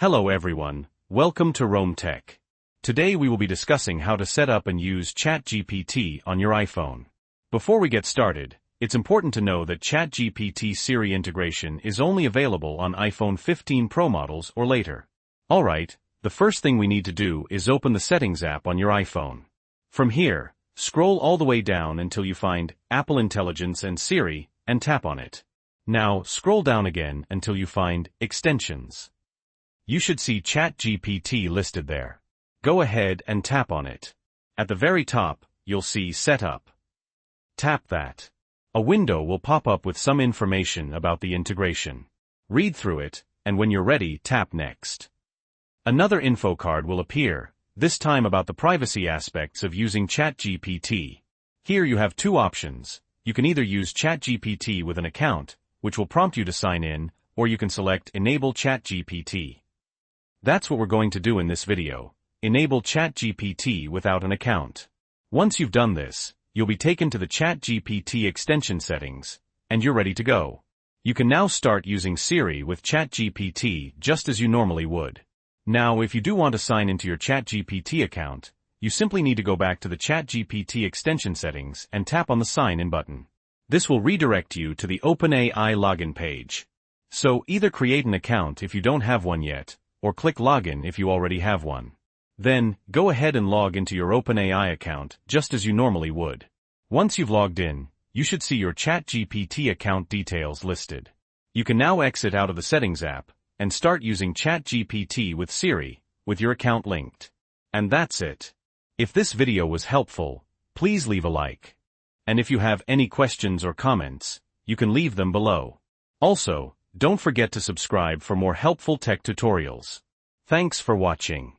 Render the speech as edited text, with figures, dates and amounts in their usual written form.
Hello everyone, welcome to Rome Tech. Today we will be discussing how to set up and use ChatGPT on your iPhone. Before we get started, it's important to know that ChatGPT Siri integration is only available on iPhone 15 Pro models or later. Alright, the first thing we need to do is open the Settings app on your iPhone. From here, scroll all the way down until you find Apple Intelligence and Siri, and tap on it. Now, scroll down again until you find Extensions. You should see ChatGPT listed there. Go ahead and tap on it. At the very top, you'll see Setup. Tap that. A window will pop up with some information about the integration. Read through it, and when you're ready, tap Next. Another info card will appear, this time about the privacy aspects of using ChatGPT. Here you have two options. You can either use ChatGPT with an account, which will prompt you to sign in, or you can select Enable ChatGPT. That's what we're going to do in this video. Enable ChatGPT without an account. Once you've done this, you'll be taken to the ChatGPT extension settings, and you're ready to go. You can now start using Siri with ChatGPT just as you normally would. Now, if you do want to sign into your ChatGPT account, you simply need to go back to the ChatGPT extension settings and tap on the Sign In button. This will redirect you to the OpenAI login page. So either create an account if you don't have one yet, or click Login if you already have one. Then, go ahead and log into your OpenAI account just as you normally would. Once you've logged in, you should see your ChatGPT account details listed. You can now exit out of the Settings app and start using ChatGPT with Siri, with your account linked. And that's it. If this video was helpful, please leave a like. And if you have any questions or comments, you can leave them below. Also, don't forget to subscribe for more helpful tech tutorials. Thanks for watching.